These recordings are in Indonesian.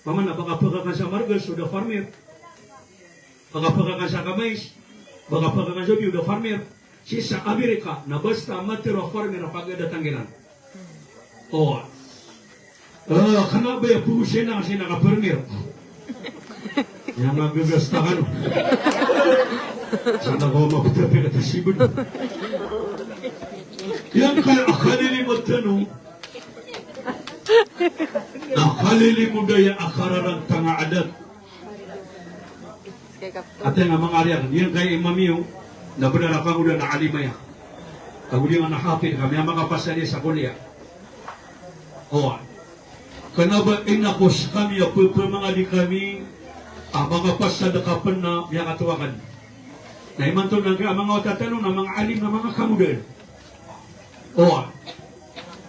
Paman na baka pagkakan sa Margas, udah farmer. Baka pagkakan sa Kamais, baka pagkakan sa udah farmer. Si sa Amerika, na basta matiro farmer na pagdatanginan. Oh. Kana ba yung puhusin na kasi naka-farmer? Yang nagagastakan. Sana ko mapitapi ka tasibod. Yang kaya akalilimot tanong, nakalilimot daya akararan tanga adat. At yung mga ariyan, yan kaya imamiyo, na benarakan udah na alimaya. Kemudian na hafid kami, ang mga pasali sa kuliah. Oh, kenapa inakos kami, mga di kami, mga pasada kapan na yang katuakan. Na iman to nang mga otatanong na mga alim na mga kamudan. Oh,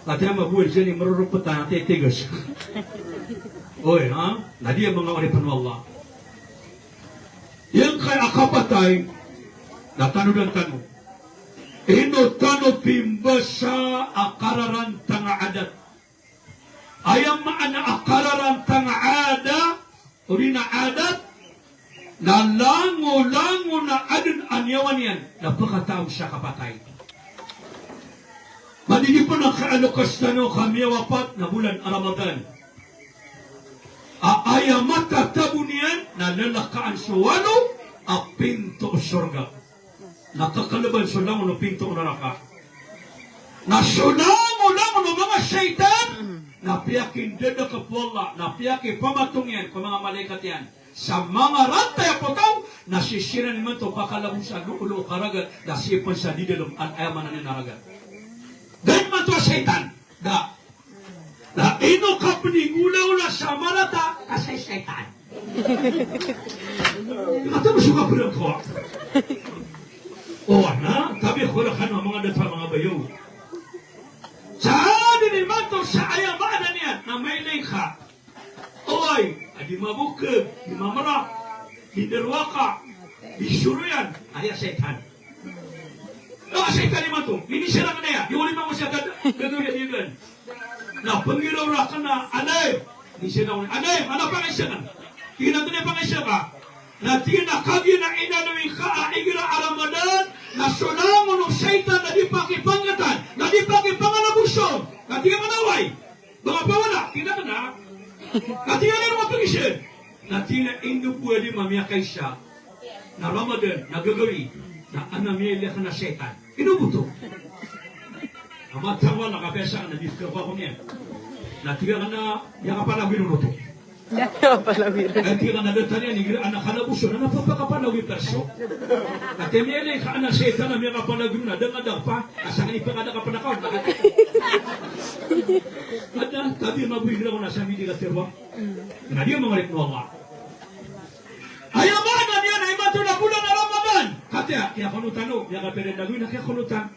at yung mabuhay siya ni marurupot na titigas. Oy, ha? Na di ang mga oripan ng Allah. Yang kay akapatay, na tanong. Ino tanong pimbasa akararan tanga adat. Ayam maana akararan tanga ada, urina adat, na lango na adun anyawan yan, napakataong siya kapatay. Manini po na kaalukas tano kami wapat na bulan Ramadan. Aaya mata tabunian na lalakaan suwano a pinto surga. Nakakalaban sulang no pinto neraka. Na sulang no mga syaitan na piyakin dada kapwala, na piyakin pamatungyan ko mga malaikat yan. Sa mga rantay potaw, nasisira naman ito pakalabong sa ulo karagat, nasipan sa didalong at ayaman na naragat. Dahil man ito syaitan, na ino ka paningulaw na sa malata kasi syaitan. Ito mo suka po ng kawa. O na, tabi ko na ka ng mga data mga bayo. Sa adin naman ito sa ayaman na niyan, na may lingka. Oy, adi mabukag, di mamara, di derwaka, di suruyan, ay syaitan. Syaitan naman ito, minisira ka na yan, iulit mo siya gagawin yan. Na pangilaw na ka na, anay, di siya na ulit, anay, ano pa kayo siya na? Tingnan ko na pa kayo siya ka? Na tinakagi na inanawin ka, aigira Ramadan, na sunangon ng syaitan na di pakipangatan, na di pakipangalabuso, na di ka manaway, mga pawala, tingnan ka na, Katika na naman pag-isip, na tina hindi pwede mamiyakay siya na Ramadan, na gagawin, na anamiyali ka na syaitan. Inubuto. Amatawa, nakapesa ka na, dito ka ko niya. Na tiga ka na, yung kapalawin unuto. Tiga ka na datanya, anak ka na buso, na napapakapalawin perso. At emiyali ka na syaitan, na may kapalawin na, dangadag pa, asangan ipangada ka pa na kaon. Ada tapi mabuhira ko na sa midi katerwa. Na dia mengarik no Allah. Ayaw mana dia na imatu na bulan na Ramadan. Kata kaya kono tano, ya ka pere dagwin kaya kono tan.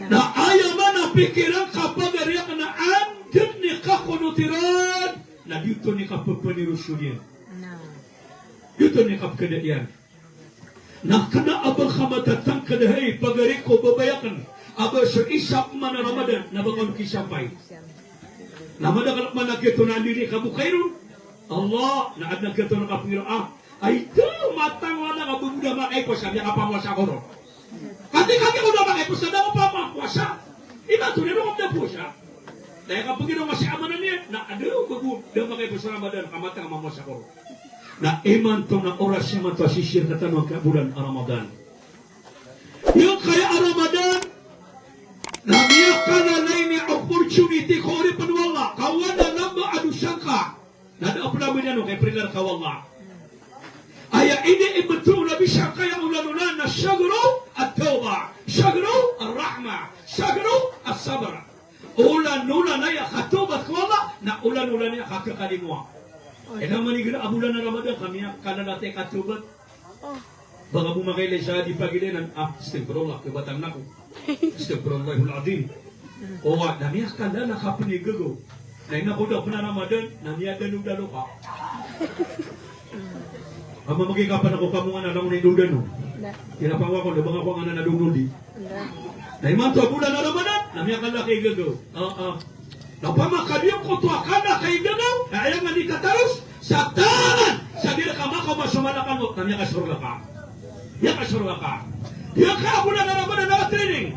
Na ayaw mana pikiran kapag riya kana andin ni ka kono tiran. Na dito ni ka pepeniru sudian. Dito ni ka kedadian. Na kana abang kamatatang kadahay pagari ko babayakan. Aba sa isap man na Ramadan, nabangon kisapay. Namadagal man na kito na diri kabukayrun. Allah, naad na kito na kapiro. Ay ito, matang wala ka bumuda makay po sabi ka pamwasa ko ron. Kati-kati ko na makay po sabi ka pamwasa. Iba ito, nilong na po siya. Dahil kapag ginawa si amanan niya, na ado ko makay po sa Ramadan, kamatang mamwasa ko ron. Na iman to na oras siya man to asisir na tanong ka bulan Ramadan. Yung kaya Ramadan, namiyakan na ini opportunity ko rin panwala. Kawan na namba adu sangka. Nada apalamin yan kay prilar kawala. Aya ini ibetul na bisa kaya ulanunan na syagro at tawba. Syagro al-rahma. Syagro al-sabra. Ulan-ulan na ya katubat kawala na ulan-ulan ya kakakalimwa. E naman igira abulan na Ramadan kami kana natin katubat. Baka bumakay sa di pagilinan. Astagfirullah, kebatang na ko. Astagfirullahul azim. O wa namiyak ka na nakapinigago. Na inakuda pa na Ramadan, namiyak ka nung dalo ka. Ang mamagay ka pa na ko kamungan na lang na inudan no. Kinapawa ko, nabang ako nga na nadungol di. Na imanto bulan na Ramadan, namiyak ka na kay gagaw. Napamakadiyang ko to akala kay gagaw. Ayaw nga di kataros. Satan sabi ka mako masumalakan mo kanya ka surga ka. Ya ka surga ka. Ya ka muna na training.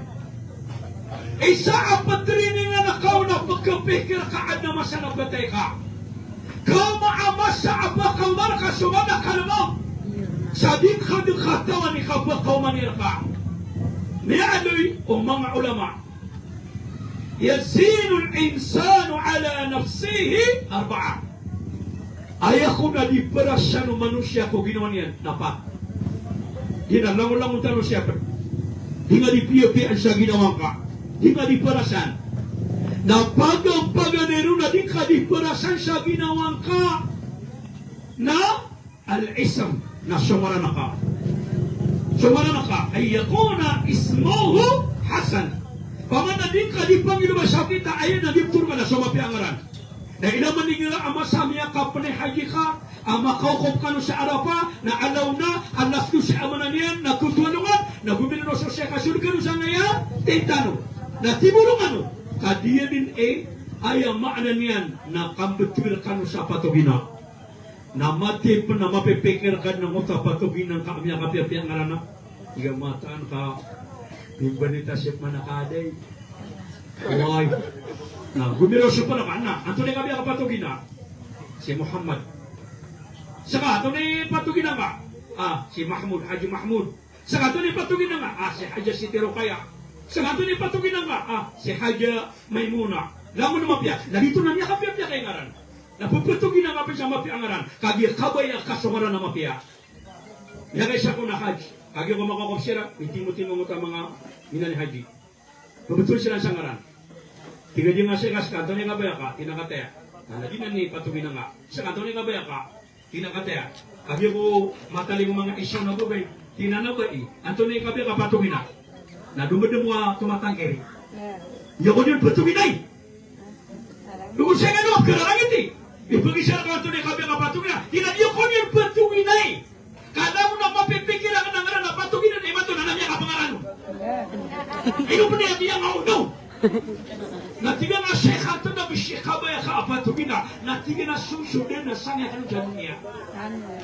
Isa ang training na kau na pagkapikir ka na masanang batay ka. Kau maamas sa abakal marka sumala ka naman. Sabi ka ng katawan ni kabakaw manira ka. Ni'aloy o mga ulama. Yazinu al-insanu ala nafsihi 4. Ayako na di perasya ng manusia ko ginawa niyan. Dapat. Hinalangon-langon talo siya. Hingga di piya-piyaan siya ginawa ka. Hingga di perasan. Na pagang-paganero na di ka di perasan siya ginawa ka. Na al-ism. Na sumara na ka. Sumara na ka. Ay yakuna ismohu Hasan. Pamana din ka di Panginoon sa kita ayan na di turma na sumapi angaran. Na ilaman ni nila ama sa miya ka panay haji ka. Ama kaukop ka no sa arapa na alaw na alas ko si amanan niyan na kutuanungan na bumili no sa siya kasul ka no sa ngaya tentano. Na timulong ano kadiya din ayang maana niyan na kambetuir ka no sa patogina. Na mati pa na mapipikir ka ng sa patogina ka miya kapiapi angaran na. Iga mataan ka yung banita siya manakaday. Why? Na gumiro siya pa naman na. Anto na kami ang patugin na? Si Muhammad. Saka, ito na patugin na nga. Si Mahmud, Haji Mahmud. Saka, ito na patugin na nga. Si Haji Siti Rukaya. Saka, ito na patugin na nga. Si Haji Maimuna. Lamon na mapya. Narito na niya kapya-pya kay ngaran. Napupatugin na nga sa mapya ngaran. Kagi kabay ang kasumara na mapya. Yagay siya ko na Haji. Kagi ko makakopsira. Itimo-timo mo ka mga minani Haji. Betul sila sa ngaran. Tiga dia ngasih kas kantor ni ngabaya ka, tinakataya. Nah, lagi na ni patugin na nga. Sa kantor ni ngabaya ka, tinakataya. Kagi ko matali mo mga isyu na ko bay, tinanabay. Anto ni ngabaya ka patugin na. Na dumedem mo tumatangkeri. Ya ko din patugin ay. Lugo siya nga no, karangit eh. Ibagi siya kantor ni ngabaya ka patugin na. Tinadiyo ko din patugin ay. Kada mo na mapipikir ang nangaran na patugin na, iba to na namya ka pangaran mo. Ino po niya diya nga no. Natiga na syekha to na bisyekha ba ya ka apatugin na. Natiga na susudan na sangya ka ng niya.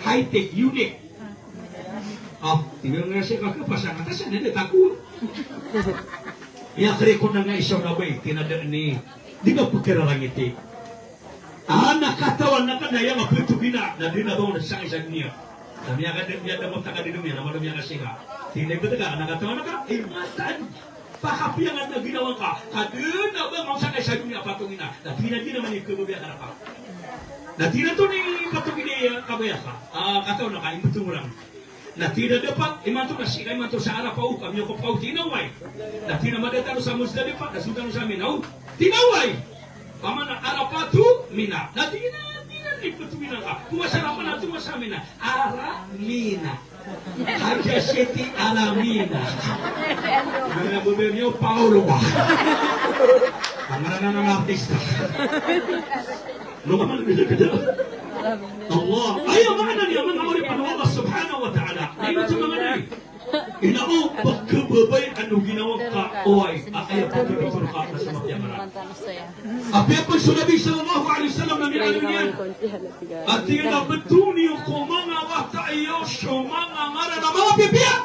High-tech, unique. Tiga nga syekha ka pasangan. Kasi hindi tako. Iyakri ko na nga isaw na ba tinadaan ni. Di ka pagkira lang iti. Nakatawan na ka na yung apatugin na. Nadinabang na sangya niya. Kami akan dia dapat tak ada dunia, nama dunia kasih ka. Tidak betul kan? Nak kata mana kan? Matan. Pakapi yang ada ginawa ka. Kadun na ba mangsa kay sa dunia patungin na. Natina din naman yung kububiya ka pa. Natina to ni patungin niya kabaya ka. Kataw na kain betul orang. Natina dapat imanto na sila imanto sa arap pau kami ko pau tinaway. Natina madata sa Musdalifah, nasudan sa Minau. Tinaway. Pamana arapatu mina. Natina ipatugin ka. Tumasarapan na tumasamin na. Aramina. Haja Siti Aramina. Mga bubir niyo, Paulo ba? Pangaranan ng artista. Lumaman na kita. Allah. Ayaw mga na niya, mga uri pa Allah subhanahu wa ta'ala. Ayaw ito mga na Inao, pagkababay, ano ginawa ka? Oy, ayaw pagkababay ka na sa mapiyamaran. Apya pa sa Nabi sallallahu alaihi wasallam na mi'alo niyan. At tinabetuni ko mga wata iyo siyo mga ngara na mga pipiya.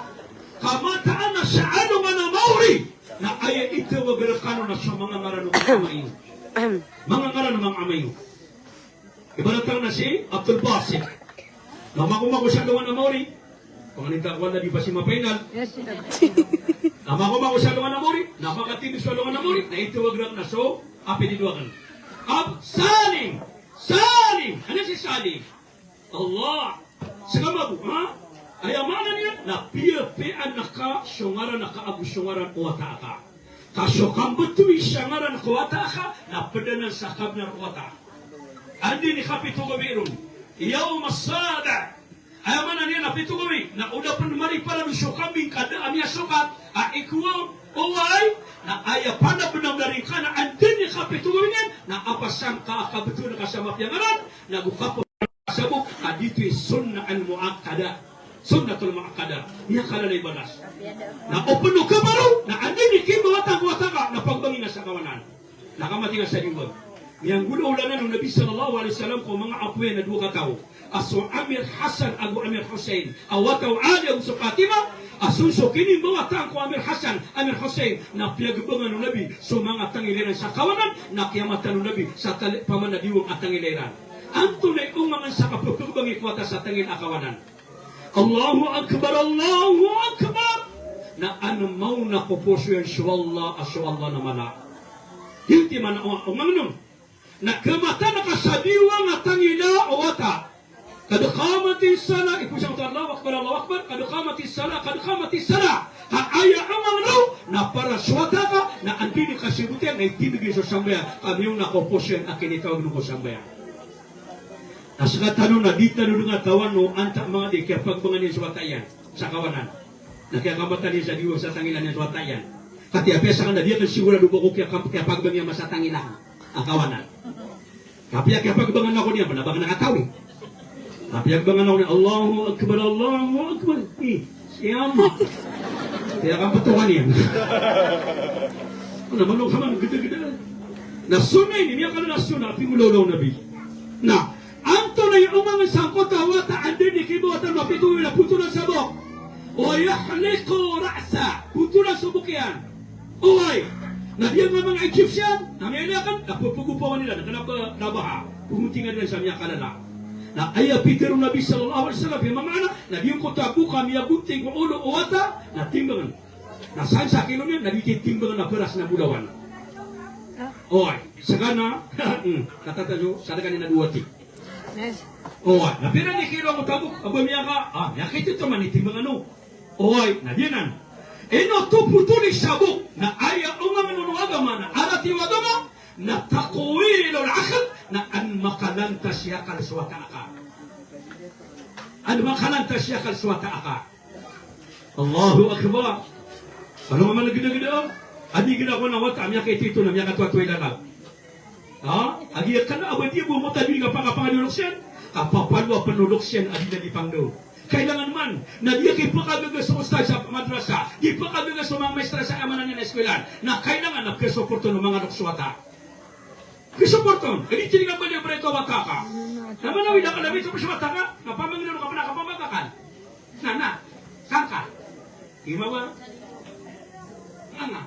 Kamataan na sa ano man na mauri. Na ayaw ito wabirakano na sa mga ngara ng mga amayo. Mga ngara ng mga amayo. Ibaratang na si Abdul Basit. Namakumako siya gawa na mauri. Pangalita ko na di pa si mapainal. Namakumako siya gawa na mauri. Napakatibis siya gawa na mauri. Na ito wag na so. Api diduakan. Salim. Salim. Ano si Salim? Allah. Segamabu. Ayamana niya. Na piya-piyan na ka. Syungaran na ka. Abu syungaran kuwata ka. Kasyokang betuwi syungaran kuwata ka. Na pedanan sakab na kuwata. Andi ni kapito gawirun. Iyaw masada. Ayamana niya na pito gawi. Na udah penmari para syukambing kada amya sukat. Ikuwa. Oway. Na aya pada benang dari kana andin ni kapito gawin na apa sangka kabetul na kasama piyangaran na bukapo sabuk aditu sunnah al-muakkada sunnatul muakkada niya kala na ibadas na open ka baru na andin ni kim watang na pagbangin na sa kawanan nakamati nga sa liwag yang gula ulanan Nabi sallallahu alaihi wasallam ko mga apoy na dua ka tao. Aso Amir Hasan ago Amir Hussein. Awataw ali ang sa Fatima. Asunso kini mga tang ko Amir Hasan, Amir Hussein na piyagbangan ng Nabi so mga tangileran sa kawanan na kiyamatan ng Nabi sa pamanadiwang at tangileran. Ang tunay umangan sa kapagpagbangi kuwata sa tangil akawanan. Allahu Akbar, Allahu Akbar. Na ano mau na kupuso yan syawallah na mana. Hindi man umangan na kamata na kasadiwa nga tangila o wata. Kad qamatis salah, ipusang Allahu Akbar, kad qamatis salah. Ha aya amang na para swata ka na andini kasibutan na itibigay sa sambaya kami yung nakoposyon akin ikaw ng sambaya. Nasagat tanong na di tanong nga tawan no anta mga di kaya pagbangan yung swatayan sa kawanan. Na kaya kamatan niya sa diwa sa tangilan yung swatayan. Kati apesa ka na diya kan sigura dubo ko kaya pagbangan niya sa tangilan ang kawanan. Kapya kaya pagbangan ako niya manabangan nakatawi. Kapya pagbangan ako niya Allahu Akbar. Siyama. Kaya kang patukan niya. Ano manong ka man gede-gede. Nasunay niya ka na nasunay pimulolaw Nabi. Na anto na yung mga sangkot awata andin ikibuatan mapituwi na puto ng sabok. O yahliko ra'sa. Puto ng sabok yan. Uway. Na diyan nga mga Egyptian. Namiyanakan. Napupugupawan nila. Nabaha. Pumuntingan nila sa miya kalala. Na aya Peter Nabi sallallahu alaihi wasallam yung mga anak. Na diyan ko tabu kami abunting ko ulo uwata. Na timbangan. Na saan sa kilo niya. Na diyan timbangan na beras na budawan. Uway. Sagana. Katatajo. Sadagan na duwati. Oy, na pera ni kilo mo tabuk abamiya ka. Yakit ito man itimbang ano. Oy, na diyanan. Eno to putuli sabuk na aya umang no agama na arati agama na taqwil al-aql na an makalantas yakal suwata aka. An makalantas yakal suwata aka. Allahu Akbar. Ano man gida-gida? Adi gida ko na wata amya kay tito na miya katwa ilalab. Agi kana abadi mo mo tabi nga pangapangalulok siya. Kapapalwa panulok siya adi na dipangdo. Kailangan man na di kay pakagaga sa ustad sa madrasa, di pakagaga sa mga maestra sa amanan ng eskwelahan na kailangan na kesuporto ng mga nuksuwata. Kesuporto. Edi tiningan ba niya preto wataka? Naman na wala ka labi sa wataka? Napamangino ka pa na kapamagakan. Nana, kangka. Imawa. Anga.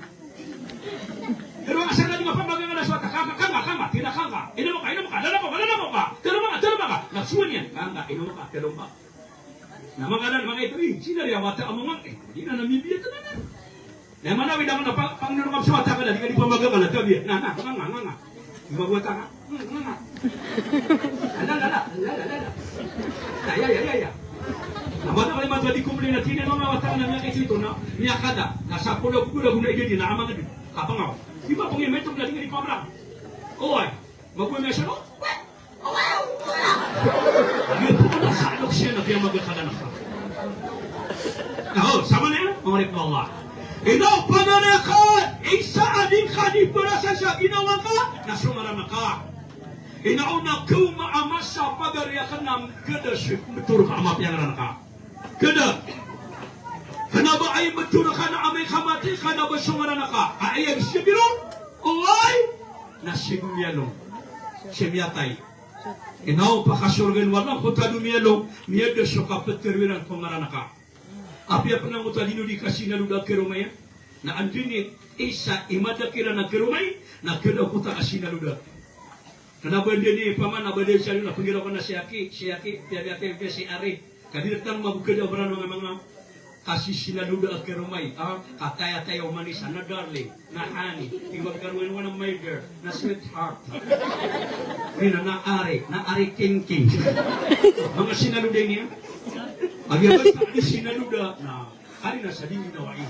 Pero asal na mapamagakan na suwata, kanga, tidak kanga. Ino mo ka, lalamo ka. Talama ka. Nagsuwan yan. Kanga, ino mo ka, talama. Na mga ito, sinari ang wata amongan, hindi na namibiyat na na. Na manawid ako na panginurong sa wata ka na, di ka di pamagakan na tabi. Nga. Ibagwata ka. Nga. Lala. Ya. Namana kali mata di kumuli na tinanong na wata na niya ito na, niya kada. Nasa pulo kukula kung na na amang din. Kapangaw. Di ba kung yung metong na di ka di pamagakan? Oy, magpuwi may siya, no? Dia pun nak salok siya na kaya magkakalan ako. Sama na yan? Mangarik mo Allah. Ikaw, pananakan, isa ading kanipurasan sa ginawa ka, nasumara na ka. Inauna kau maamas sa pagariakan ng gada siya, betul ka amapyangan ka. Gada. Kanaba ay betul ka na amay kamati, kanaba sumara na ka. Ayag siya birong, oy, nasiguyalong. Siya miyatay. Inaw pakasurgan walang kutado miyalo miyado so kapeterwiran kumaranaka. Apia penang utalino di kasina luda kerumaya na andini isa imada kira na kerumay na kira kuta kasina luda. Kenapa dia ni paman abade sali na pengira kana siaki piya si ari kadirtan mabuka dia beran mga kasih sila luda kerumay kataya tayo manis na darling na honey ibang karuan wana my girl na sweetheart Rina na ari king mga sinaluda niya agya ba sinaluda na hari na sa dingin na wai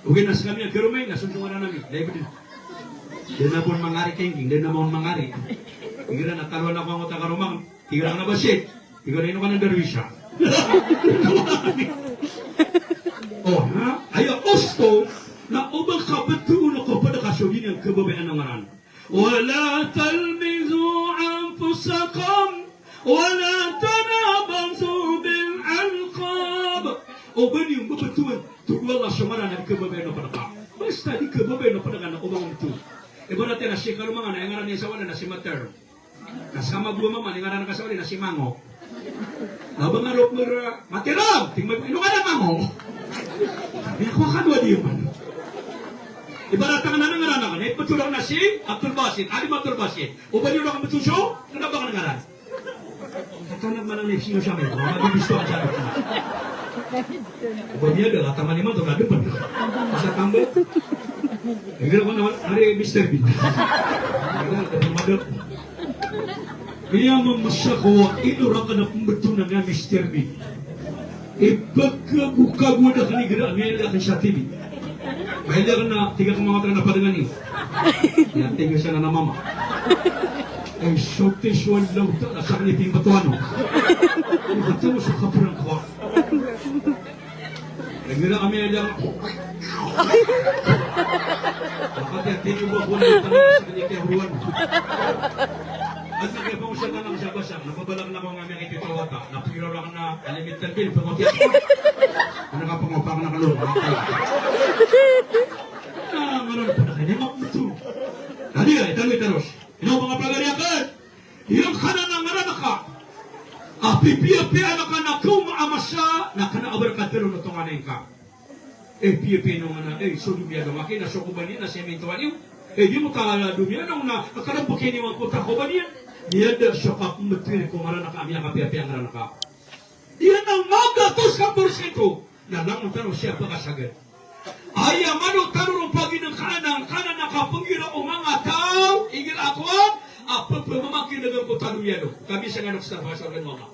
ugin na sa kami ang kerumay na suntungan na namin dahil din na pun mangari king din na mohon mangari tigran na talon ako ang utang karumang tigran na basit tigran na ino ka ng derwisya Ayo osto na ubang kabetuun ako pada kasugin ang kababayan ng maran. Wala talmizu anfusakum wala tanabazu bil alqab. Ubang yung babetuun tugwala sa maran ang kababayan ng panaka. Basta di kababayan ng panaka na ubang ito. Ibaratnya nasi karumanga na ngaran niya sawan na si Mater. Kasama gua mama ni ngaran kasawan na si Mango. Labang ngarop mo Materang, tingnan ino ka na Mango. Sabi ako kadwa diyo man. Ibaratnya ngaran ngaran na kanay patulang na si Abdul Basit, Ali Abdul Basit. Uban yun ang matuso, ano ba ka ngaran? Katanag man ang nipsino siya ngayon, mabibisto ka siya. Uban niya adalah taman lima to kada depan. Masa tambah. Enggak ko naman hari Mr. Bean. Kaya memasya ko ito ra ka na pembetulan nga Mr. Bean. Ipagka buka gua dah kali gerak ni dah kan syatibi. Baik dah kena tiga kemangatan apa dengan ni. Ya tinggal sana nama mama. Sote suan lau tak asal ni ping betuan. Betul suka perang kuat. Gerak kami ada. Hati-hati buat buat tanah seperti kehuruan. At nagpapangusap na ng siya-basang, napabalang na ko nga mga ititawata, napagiraw na alimitan bil, pangotiyat ko. Nakapangopang na kalong, ngayon po na kanya maputo. Tadi ay, taloy taros. Ino mga pagariakan, iyang kanan ang ngaran ka. Pipiya-piya na ka na kumaamasa, na kanaabar ka pero natunganin ka. Piya-piya nung nga na, sudubiya dumaki, nasukuban niya, nasementuan niyo. Di mo kala dunia nung na, nakarampakin niyo ang kuta ko ba niya? Dia ada syakap metir kumaran nak kami yang api-api yang ngaran ka. Dia nang magatus ka porsyento. Nalang tanong siapa kasagan. Ayah mano tanong pagi ng kanan nakapangira o mga tao, igil akuan, apa pemamakin dengan kota dunia do. Kami sa nganak sa pasal ng mga.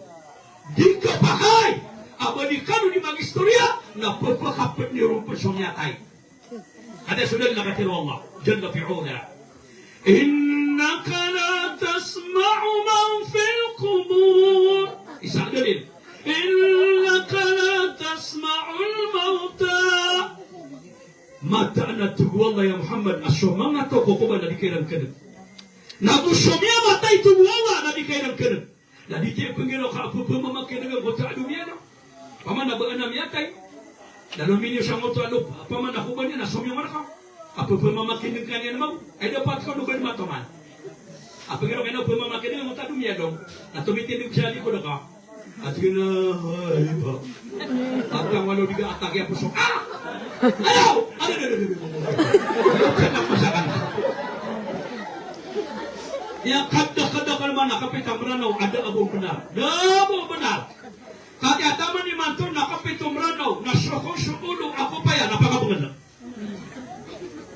Di ka pahay, abadi kanu di magistorya, na pagpakapit ni rumpun sunyatay. Ada sudah nakatiro Allah, jalla fi'ula. إنك لا تسمع من في القبور إسحاق دليل إنك لا تسمع الموتى متى أنا تقول الله يا محمد الشمعة تقوم نبي كيران كذب نبي الشمعة متى تقول الله نبي كيران كذب نبي كيف pengiran aku pemakai dengan kota dunia no paman nak berenam yatai dalam mini sama tu alu paman aku bani nak somyo mana kau apa pemamakin dengan yang mau? Ada dapat kau nukan matoman. Apa kira kena pemamakin dengan mata dunia dong? Atau bitin di kusali kau dah? Atau kena iba. Atau walau tiga atak yang pusuk. Ayo, ada. Jangan masakan. Ya kada kalau mana kapitan meranau ada abang benar. Abang benar. Kaki ataman ni mantul nak kapitan meranau. Nak sokong sepuluh aku payah. Apa kau benar?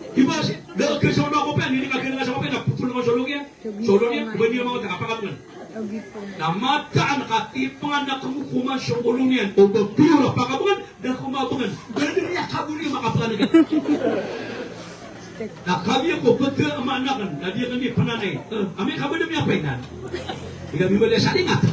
Iba sih, dah kesana aku pen ini kaki dengan siapa pen, putul dengan solonya, benih mau tak apa kan? Nama tan kati penganak kamu kuman solonya, obat biru apa kapan? Dah kumabangan, benih ya kabuli mak apa lagi? Nah kami aku betul amanakan, dah dia kami penanai, kami kamu demi apa ini? Jika bibelnya saling ngata.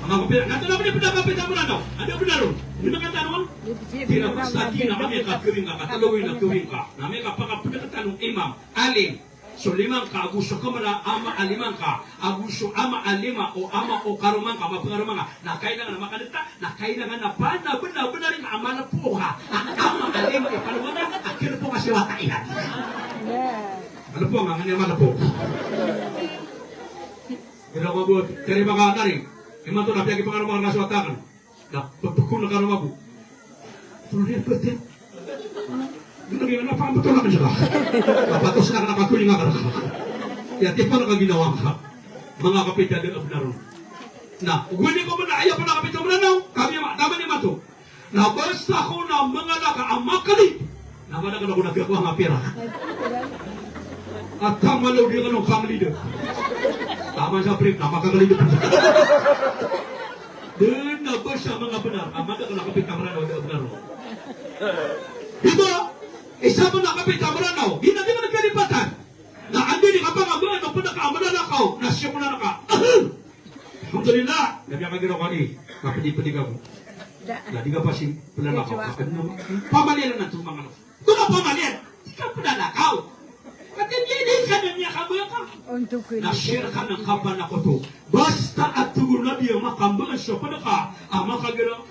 Ang kapit, nato naman yung pinakapit mo na no? Ano pinaro? Yung nakatanong? Tinapastaki na kami kakawin ka, katalawin na kawin ka. Nami kapakapinakatanong imam, alim. So limang ka, agusto ka mala, ama alimang ka. Agusto ama alima o ama o karumang ka, mapangarumang ka. Nakailangan na makanita, nakailangan na pa, benar rin ama na po ha. Ama alima, ipaluwanan, akil po kasi wataihan. Ano po, mga ama na po. Kaya mabuti, terima ka na rin. Emang tu nak pergi pengaruh orang swatakan, dah berpukul nak rumah bu. Tulis betul. Kita gimana apa betul nak menjaga. Apa tu sekarang apa tu ingat kan? Ya tiap nak ginawa ka. Mga kapitya ada benar. Nah, gue ni kau benar ayah pernah kapitya benar now. Kami mak taman ni matu. Nah, basta ko na mengalaka amakali. Nah, mana kalau nak aku ngapira. Atang malu dia kan family dia. Tama sa prip, napakagaling ito. Doon na ba siya mga benar? Ama ka nakapit kameranaw, ada benar. Diba? Isa mo nakapit kameranaw, hindi mo nagkalipatan. Na ando ni kapag ang ano pa nakaamalalakaw, na siya mo na naka. Alhamdulillah. Nabi ang magiraw ka ni, kapiti-piti ka mo. Hindi ka pa si palalakaw. Pamalian na ito mga ano. Ito na pamalian. Hindi ka palalakaw. Katindinin ka na niya kabaka. Na-share ka ng kapan ako to. Basta at tugon na diya makambangan siya pa na ka. Ama ka gano'n.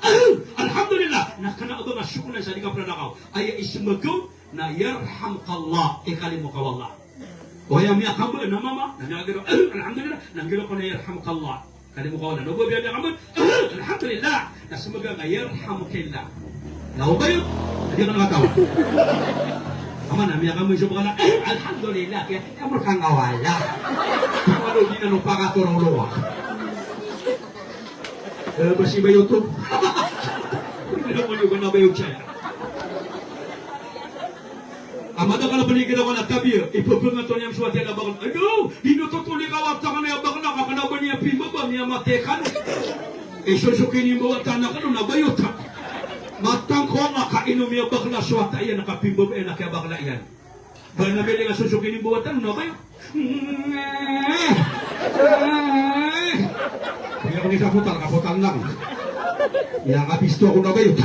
Alhamdulillah. Nakanaabang asyukunan sa di ka pranakaw. Ay isumagaw. na yarhamkallah ikalimu kawallah. O ya mi akambu na mama na nagiro alhamdulillah nagiro ko na yarhamkallah. Kalimu kawallah. No bo biya akambu alhamdulillah. Na sumaga na yarhamukillah. Na ubayo di ka nakatawa. Ama na mi akambu subhana alhamdulillah kaya kamu kang awala. Ano di na no pakatorong luwa. Bersih bayu tu. Tidak mau juga nak bayu caya. Amada kalau beli kita mana kabir, ibu pengatur yang suatu yang bangun. Aduh, dino tu tulik awak tangan yang bangun nak kena bani api bapa ni amatekan. Esok ini bawa tanah kan nak bayu tak. Matang kau nak kainu mi bakla suatu yang nak api bapa nak bakla yang. Bana beli dengan esok ini bawa tanah nak bayu. Yang ini kaputan lang. Yang habis itu aku nak bayar.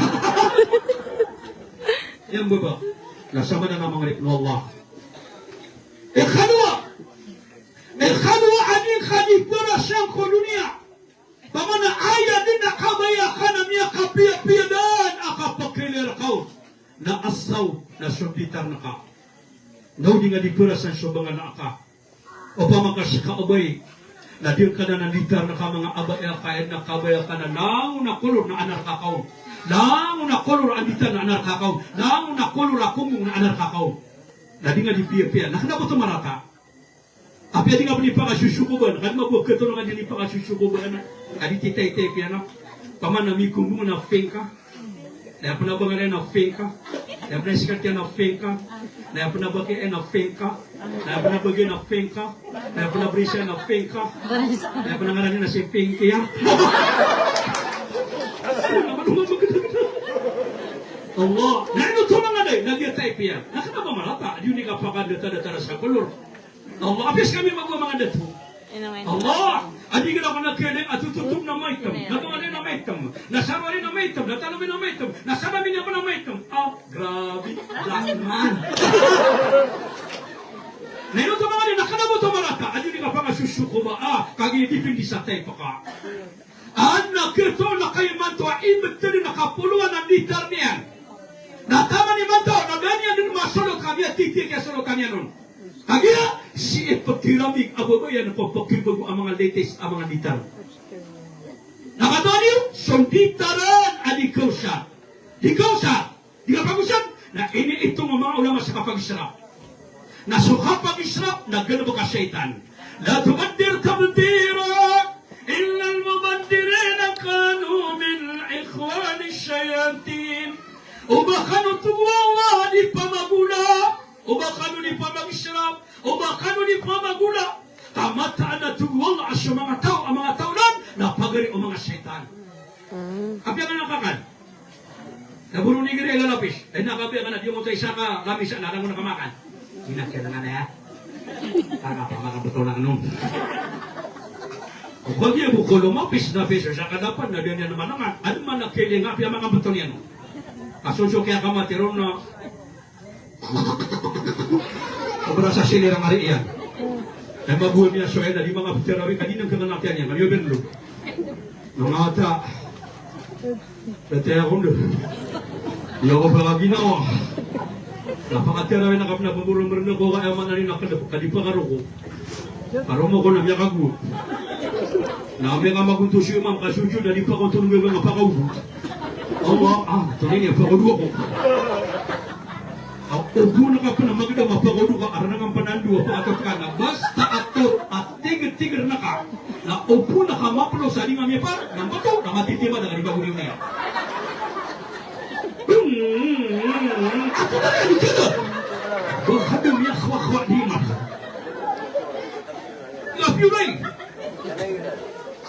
Yang bapa, nasama na namang rip no Allah. Ikhadwa adin khadif na siyang kolonia. Pamana ayat din nakabaya ka na miya kapia dan akapakilir kau. Na asaw na sumpitar na ka. Naw di nga di purasan subangan na ka. O pamakasika obay. Na di ka na nalitar na ka mga abaya kain na kabaya ka na lang na kulor na anar kakaw. Lang na kulor anditan na anar kakaw. Lang na kulor akumong na anar kakaw. Na di nga di piya-piya. Nakana po ito marata. Api di nga po ni pakasusukuban. Kan mabuh ketulungan di pakasusukuban. Adi titay-tay piya na. Paman na mikungung na fengka. Na puna bangalay na fengka. Na puna sikatya na fengka. Na puna bagay na fengka. Na puna bagay na fengka. Na puna brisa na fengka. Na puna ngaranin na si fengki ya. Allah. Na ino tumang nga day. Nagyatay piya. Nakita ba malata? Di yun ikapakan data-data sa kulor. Allah. Apis kami magwa mga dato. Allah. Adi kita kena kedeng atututup na maitam. Natungan na maitam. Nasabari na maitam. Natalamin na maitam. Nasabamin niya pa na maitam. Ah, grabe. Lakman. Ngayon ito mga rin, nakanabo ito marata. Adi ka pa nga susuko ba? Ah, kagidipin di sa tayo pa ka. Anak ito na kayo manto. Ibig tali nakapuluan ng litar niyan. Natama ni manto. Naganyan din masulog kami at titik ya sulog kami nun. Kaya si ipagkiramig ababa yan ang pagpagkibag ang mga latest ang mga litar. Nakatoniyo, sunditaran adikaw siya. Dikaw siya. Di ka pag-usap na ini itong mga ulama sa kapag-israp. Na sa kapag-israp, nagganabo ka syaitan. La tumaddir tabdira illa al-mubaddirina kanu min ikhwani syayatin. Ubakanu tuwawa di pamagula. Ubakanu di pamag-israp. Ubakanu di pamagula. Tamataan na tuwala sa mga tao, ang mga taulan, napagari o mga syaitan. Kapya nga nakakan. Naburo ni Giri, lalapis. Eh nakapya ka na, di mo ito isa ka, lamisa, narang mo nakamakan. Hinakya na nga na ya. Taka pa, makabuto na nun. O kag iya buko lumapis na piso, sa kadapan na diyan naman naman, ano man nakiling kapya mga buto niyan. Kasusyo kaya kamatiron na Sobrasa sinirang ari iyan. Ay mabuhay niya so di mga putirawi kaninang kanganatian niya. Ngayon benlo. Mga ata. Pwede akong do. Di ako pala ginawa. Napakatirawi na kapna pamurang-murang ko kaya mananin na kadipakaro ko. Paro mo ko na biya kagu. Namin nga maguntusi yung mga kasudyo na di pa ko tulungan mga pakaubo. Allah, tuloy niya, pakaubo ko. Ugo na ka pa na maganda mapagod ka aranang panandu apa atot ka na basta atot at tigir na ka na upo na ka maplo sa di mami par na bato na matitima na ibang uriw niya. Ato na rin dito. Kung hadam niya kwa di mata. Love you right.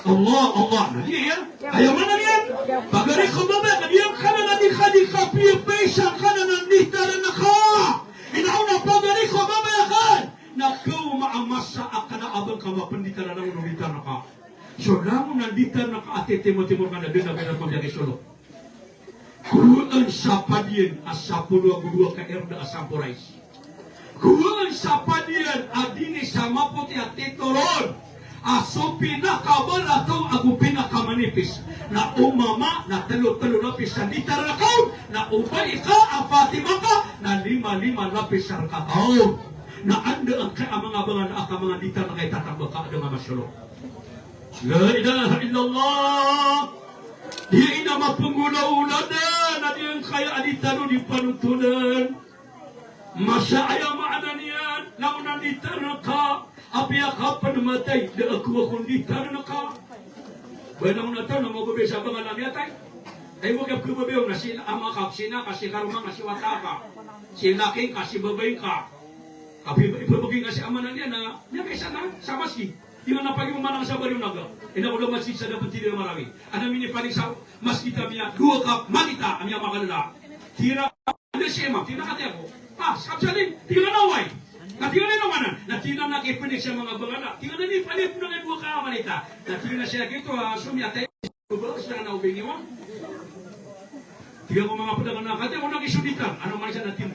Allah na niya. Ayaw man na niya. Pagari ko ba ba kaniyang ka na di kapiya pesa ka na nanditara na ka. Inaw na pagari ko ba ba kan. Nakaw maamasa ka na abang ka mapanditara na nanditara na ka. So lang nanditara na ka ate timur ka na din na pinapagdari solo. Kuan sa padiyan asapulwa gudua ka erda asampurais. Kuan sa padiyan adini sa maputi at titoron. aso pinakabala tao ako pinakamanipis. Na umama na talo-talo lapis sa litar na kaon. Na ubay ka, Fatima ka, na 5-5 lapis sa kakaon. Na anda ang kaya mga bangan aka mga litar na kay tatang baka ada nga masyalo. La ilaha illallah. Di ina mapungula-ula na di ang kaya alitano di panutunan. Masaya maanan yan. Namun nalitar na ka. Apiya ka panamatay. Da ako akong litar na ka. Banang na ito na mababesa ba nga lang yatay? Ay mo kaya kumabayaw na sila ama ka, sina ka, si karumang ka, si wata ka. Si laking ka, si babay ka. Tapi ipabagay nga si ama na niya na niya kaysa na sa maski. Di man napagi mo manang sa baliw naga. Ina ko daw masjid sa dapat tili na marami. Ano mini paling sa maski kamiya, dua ka, manita, amiya makalala. Tira, ano si Emma, tira kati ako. Kapsalin, tira na naway. Natingan na naman natingan na kipinig siya mga bangala. Tingan na ni palip na nga dua ka manita. Natingan na siya kito, sumiyate. Bubos na na ubing iwan. Tiga ko mga pedagang na kati, ako nag-isuditan. Ano man siya natin?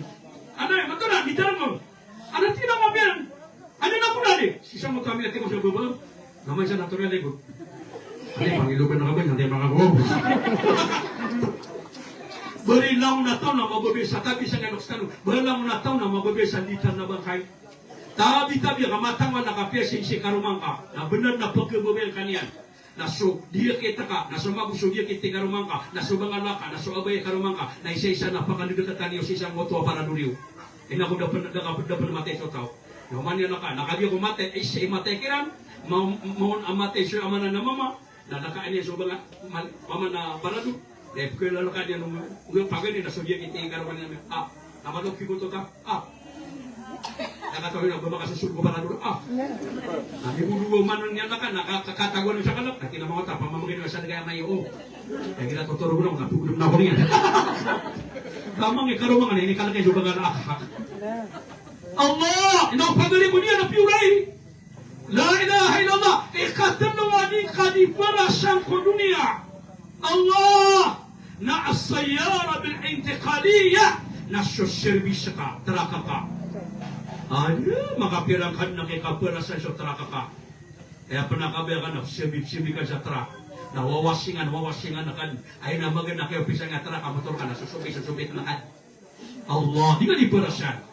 Ano eh, matulang, ditaran mo. Ano tinang mabiyan? Ano na po nali? Sisa mo kami natin mo siya bubos. Naman siya natural likod. Ano eh, pangilugan na kabay, nandiyan mga bubos. Berilang na taon na mababesa, tabi sa ganok tanong. Berilang na taon na mababesa, litar na bangkay. Tabi-tabi, kamatang wala ka pesin si karumang ka. Na benar na pagkababel kaniyan. Naso dia kita ka, naso mabuso dia kita karumang ka, naso bangal ka, naso abay karumang ka. Na isa-isa na pakadudukatan niyo sa isang moto para duriw. Ina ko dapat matay sa tao. Naman yan ka, nakadiyo ko matay, ay siya matay kiran. Mahon amatay siya amanan na mama. Na nakaan niya sa bangal, mama na barado. Dahil ko lalo ka niya nung pagani na sudya kita karuman namin. Namalok ko to ta. Nakatawi na bumaka sa sulgo para dulu. Nabi bulu manon niya naka nakakatagon sa kalap. Kati na mga tapa mamagin na sa kaya mayo. Kaya kita tuturo ko na natulog na ko niya. Tamang ikaruman ini kalakay sa bagal Allah, ina pagani ko niya na piuray. La ilaha illallah. Ikatan na wadi kadipara sa dunia. Allah na as-sayyara bil-intiqaliyah na servis ka, teraka ka. Ano, makapirang ka na kay kapirasan sa teraka ka. Kaya panakabaya ka na servis ka sa teraka. Nawawasingan na kan. Ay na maganda kayo pisang nga teraka, motor ka na susubit na kan. Allah, di ka di pirasan.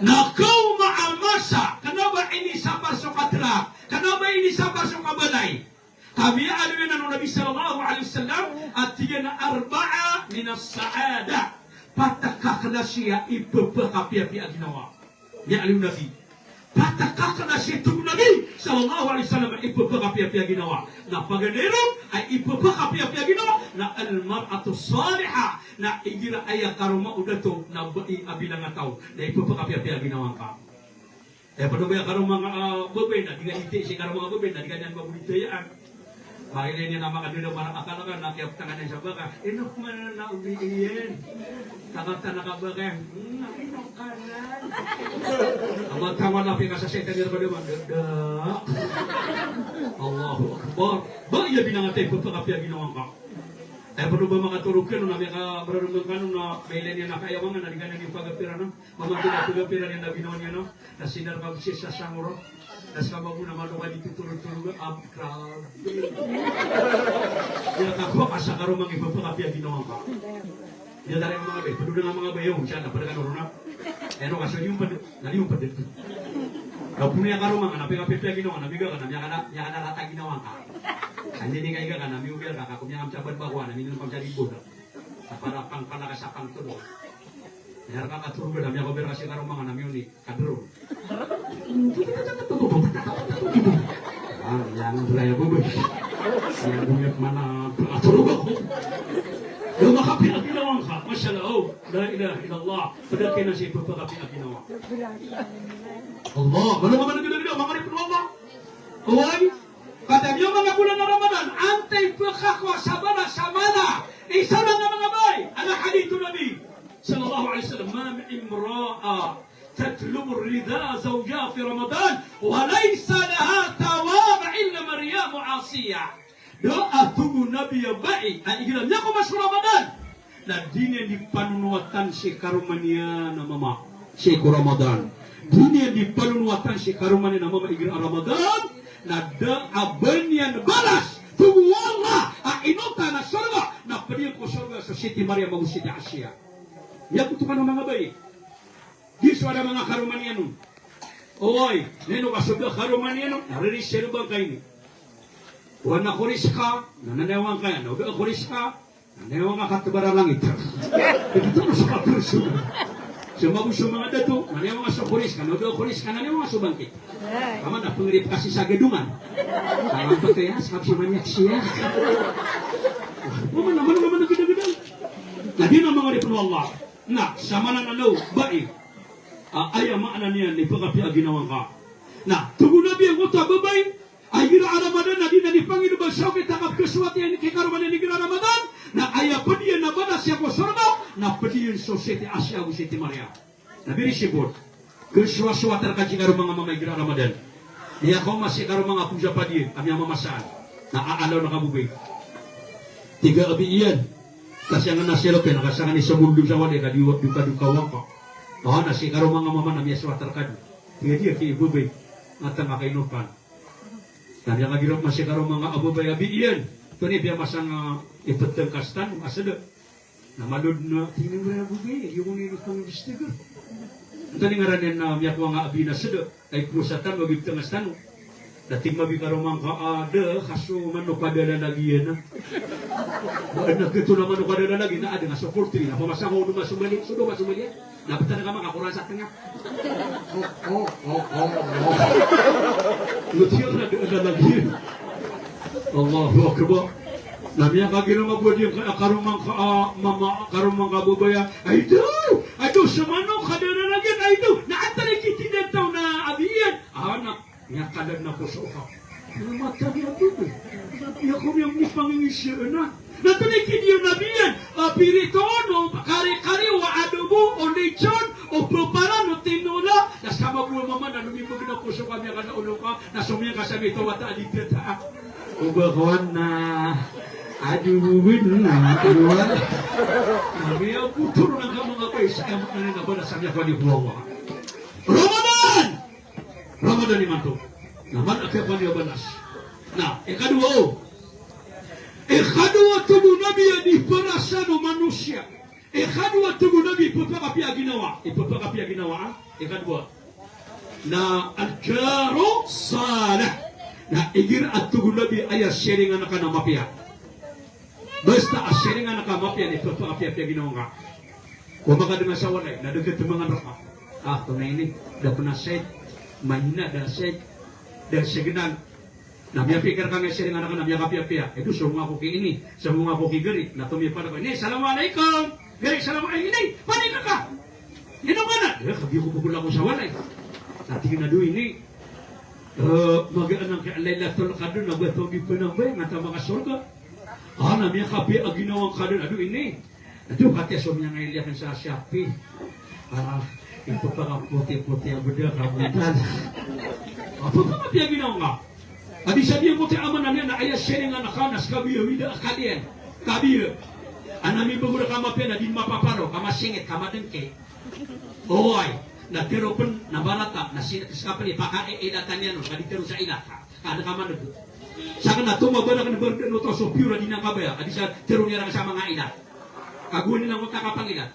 Na kau maamasa, kanaba ini sabar sa katrak, kanaba ini sabar sa kabalay. Kami alwin ang Nabi sallallahu alaihi wasallam at tiga na arba'a min as-sa'ada patakakla siya ipapakapiapi aginawa. Ya alwin Nabi patakakla siya itong Nabi sallallahu alaihi wasallam ipapakapiapi aginawa. Na paganero ay ipapakapiapi aginawa na al-mar'atu salihah na igira ay karuma udato na abilang ataw na ipapakapiapi aginawa ka. Pada ba karuma bebay na diga iti si karuma bebay na diga nyan babulitayaan. Bahaya niya nama kanila marang akala ka nakiap tangan niya sa baka. Inok man na ubiiyan. Takata nakabaka. Inok ka na. Ang tawa na pika sa setan niya ba naman. Allahu Akbar. Bahaya binangatay pagpakapya ginawang ka. Perlu ba mga turukin na mga bararungan ka na mailan niya nakayawangan na di ka na yung pagapira no? Mamagina pagapira niya na ginawa niya no? Na sinarkab siya sa sanguro. Nas kamang muna maluka dito tulog-tulog grabe. Kaya kakwa ka sa karumang ipapakapya ginawa ka. Dia dari mga bay, pedo dengan mga bayong siya na pada kanuruna. Eno kaso yung pad dito. Kau punya karumang na pagapya ginawa na biga ka na nya kana rata ginawa ka. Andi ni kaiga ka na miubil ka kunya am sabat bahwa na minum pang ribut. Para pang palakasapang tudo. Ner ka katuru na miya ko berasi karumang na miuni kadro. Jangan beraya bubuk. Yang punya mana atur aku. Yung makapi ang ginawa ka, masya Allah, la ilaha illallah, padakin na siya ipapakapi ang ginawa. Allah, malamang ginawa, mga ripon Allah. Huwag, kata niyo mga bulan na Ramadan, antay pakakwa sabana samana, isa lang na mga bay, ala hadithu Nabi, sallallahu alaihi wasallam, ma imra'a, تطلب الرضا زوجها في رمضان وليس لها ثواب إلا مريم عاصية. Doa tunggu Nabi ya baik. Ikilah nyako masuk Ramadan. Na dini di panunuatan si karumania na mama. Si Ramadan. Dini di panunuatan si karumania na mama ikilah Ramadan. Nada abenian balas. Tunggu Allah. Inota na surga. Na pediya ko surga sa Siti Maria mau Siti Asia. Ya kutukan ng mga bayi. Giso ada mga karumanianun. Oy, neno ka surga karumanianun. Nariris serba kayo ni. Huwag na kuris ka. Nananewang ka yan. Huwag na kuris ka. Nananewang ka katubara langit. Ito na sa katursugan. Sumabuso mga dato, nanewang nga sa kuris ka, nodo kuris ka, nanewang nga sa bangkit. Kama na pangirip kasi sa gadungan. Parang pagkaya, sakap si manyak siya. Naman ang gida-gida. Lagi na mga ripon Allah. Na, sama na nalaw, baik. Ay, maanan niyan, ipagapi ang ginawang ka. Na, tugo na biya ko tababay. Ay gira Ramadan na di na ni Panginoon basaw kita kap kesuat yan kay karuman ni gira Ramadan na aya pediyan na bada siya ko surga na pediyan society Asia ko Siti Maria. Na biri sibot. Kesuat terkaji karo mga mamay gira Ramadan. Niya ko masih karo mga puja padiyan kami mamasaan. Na aalaw na kabubay. Tiga abi iyan. Kasi ang naselo pe nakasangan ni sa mundo sa wali ka duka wako. Oh na si karo mga mama na miya suat terkaji. Tiga ki ibubay atang kainupan. Dan yang lagi masih karo mga abubay abiyan. Kani biya masang ipeteng kastan asada. Na malud na tinang ba abubay yung ni pang distigo. Tani ngaranen na miya ko nga abi na sada ay pusatan wag ipeteng kastan. Dating mabi karo mga ada kaso mano padala lagi na. Ana ketu na mano padala lagi na ada nga suporti na pamasang uno masumali sudo masumali. Napatan ka makakuran sa tengah. Lutiyot na ada lagi. Allahu Akbar. Namanya kagiro mabuat yung karumang kabubaya. Aduh, semano kadana lagi na ito. Naantara kita tahu na abiyan. Anak, niya kadang na pusoka. Mata niya ito. Niya kung yung ipangingisya na. Nataliki dia nabiyan. Piritono, kari-kari wa adobo, o lechon, o propara, no tinola. Nasama ko mama na lumibog na puso kami ka na ulo ka. Nasumya ka sa mito, wata aligit ha. Ubahon na. Aduhin na. Aduhan. Kami ang puturo ng mga kaisa. Ay maknanin na ba na samya ko ni Huwawa. Ramadan! Ramadan ni Manto. Naman akhir pa niya banas. Nah, ikadua tubuh Nabi yang diperasano manusia. Ikadua tubuh Nabi ipapakapia ginawa. Ipapakapia ginawa. Ikadua. Na al-jaro salah. Na igir at tubuh Nabi ayah sharingan ka na mapia. Basta sharingan ka mapia ipapakapia ginawa nga. Kung makadama sa walay, nadagat mga raka. Tunay ini, dah pernah set, mahina dah set, dah segenan. Na biya pikir kami sering anak na biya kapia-pia. Itu semua ko ini, semua ko geri. Na tumi pada ko. Ini assalamualaikum. Geri assalamualaikum. Ini panik ka. Ini mana? Ya kabi ko pugula ko sa walay. Nanti na do ini magaan ng Lailatul Qadr na beto di penambay ngata mga surga. Na biya kapia ginawang Qadr adu ini. Adu kate somnya ngailiakan sa Shopee. Itu para putih-putih yang beda kabutan. Apa kapia ginawa nga? Adi sabihin ko ti aman namin na ayas sharing anak kanas kabiyo wida akalian kabiyo anami bumura kama pena di mapaparo kama singit kama dengke oy na tero pun na barata na sikapani pakae edatan yan kadi tero sa ilaka kada kama nag saka na tumabara kan berden to so pura dinang kabaya adi sa tero niya sa mga ilat kagunin lang ko takapangilat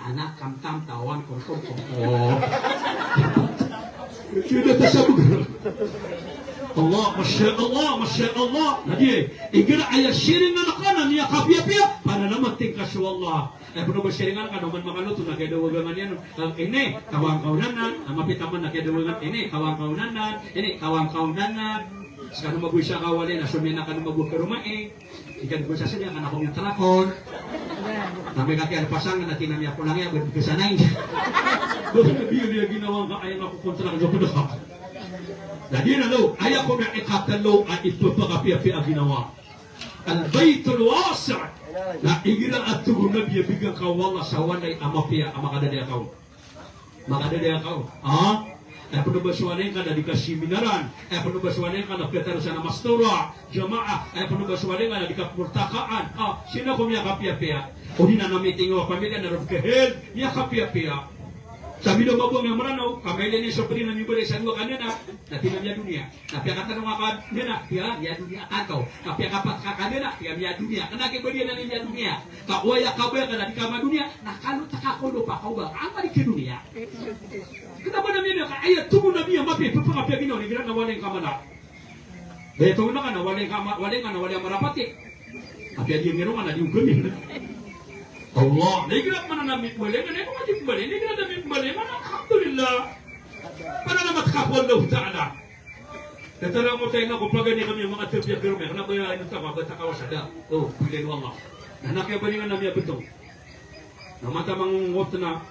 anak kamtam tawan kong sudah tersabuk Allah, Masya Allah, Masya Allah. Jadi, igira ayah sharingan kanan ya kapia-pia pada nama tingkas Allah. Penuh bersharingan kan naman makaluto na kaya dawagangan yan. Ini kawang-kaunanan, nama pitaman na kaya dawagangan. Ini kawang-kaunanan, ini kawang-kaunanan. Sekarang mabuisa kawalin, asumya na ka na mabuh ke rumah ikan buisa saja kan akong yung telakon. Sampai kaki ada pasangan natin namin ako lang yan, berkesanay. Doon na biyo niya ginawang ka ayang ako kontrak sa pedakak. Jadi lalu ayah ko na ikatalo at ipapakapi-api ang ginawa. Al-Baitul Wasa' na igira at tugon na biyabigang kawala sa walay amapia amakadadaya kau. Makadadaya kau. Ay panubaswanin ka na di kaseminaran. Ay panubaswanin ka na petaro sa namastura. Jamaah. Ay panubaswanin ka na di kapurtakaan. Sino ko niya kapi-api? O di na namiting o pamilya na rupkehel. Niya kapi-api. Sabi daw mabuang yang meranaw, kamay din sa pari na mibuli sa dua kanina, na tinamya dunia. Tapi ang katanong ka nina, tiya dunia ataw. Tapi ang kapat ka kanina, tiya dunia. Kanake ba diyan na niya dunia? Kakuya kabaya ka na di kama dunia, nakalut takakulo pa kau ba? Ang balik ke dunia. Kita ba namin ka ayat tumo na biya mapi pagpapya ginaw ni gira na waleng kamana. Beto na ka na waleng marapati. Tapi dia ngerong na di ugemi. Allah, negara mana nabi boleh, negara wajib boleh, negara nabi boleh, mana alhamdulillah. Para namat kapal Allah Taala. Tetara mo tayo na kung pagani kami mga terbiak pero may hanap ya ino tama bata kawasada. Oh, bilin Allah. Anak ya balingan nabi betul. Namata mang ngot na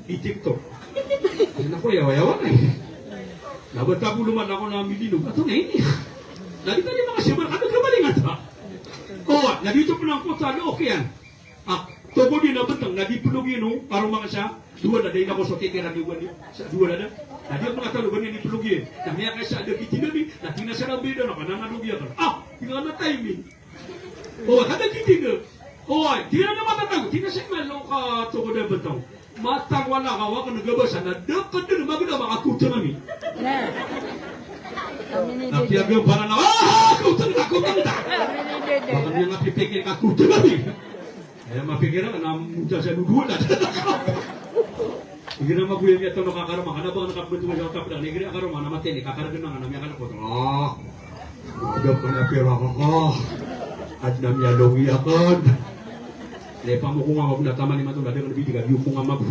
di TikTok. Nako ya wayawan ay. Nabata buluman ako na milino. Ato na ini. Lagi tadi mga sibar kami kabalingan ta. Oh, nandito po ng kota na okay yan. Tobo din na bentang, nadipulog yun, parang mga siya, dua na dahil ako sa titira ni Wani, sa dua na. Nadi ang mga talo, ganyan ipulog yun. Namaya kayo sa ada kitinami, natina sa nabida na, kananganong yan. Tingnan na timing. Kada kitinga. Tingnan na matatago, tingnan sa imalo ka tobo na bentang. Matang wala ka, waka nagabasa, na dapat din, maganda makakuta namin. Napiagam para na, kuta na, kuta na. Baka niya napipikir ka, kuta namin. Mapikiran na muda sa dudua na. Igina mabuya niya ito nakakarama. Kana ba nakabentuk sa utap na negeri akarama na mateni kakaragan na namya kana ko. Ada pa pera ko. At namya dongi akon. Lepa mo kung nga taman ni matong dagang lebih tiga yung kung nga mabu.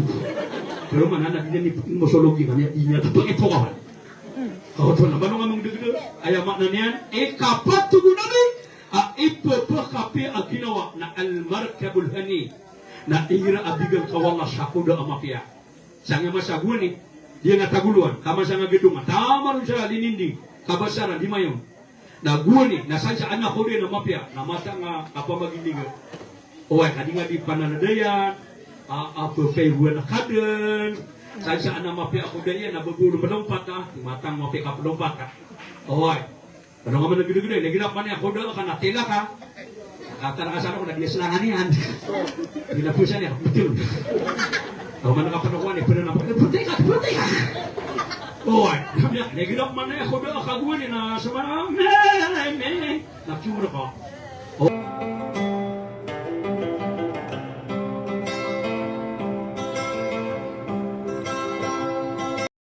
Pero manana din ni mosologi kanya inya tapang ito kawan. Kau to na ba nga mong degde ayamak na niyan kapat tugon namin. Ipapakapi ang ginawa na al-markabul hani na ingira abigang kawala sakuda amapia. Sanga masagun ni dia nataguluan kama sanga gedung tamarun sa linindi kabasaran di mayon. Naguni nasansa anak ko din amapia na mata nga apa magininga. Oy kadinga di pananadayan apa payuan kaden sansa anak mapia ko din na babulu melompat matang mapia ka pelompat ka. Oy kalau kamu gede-gede, lagi nak mana aku dah akan natela ka. Kata nak asal aku dah dia selanganian. Bila pusat ya betul. Kalau mana kapan aku ni pernah nampak putih ka. Oh, lagi nak mana aku dah akan gua ni na sebarang. Nak cuma ka.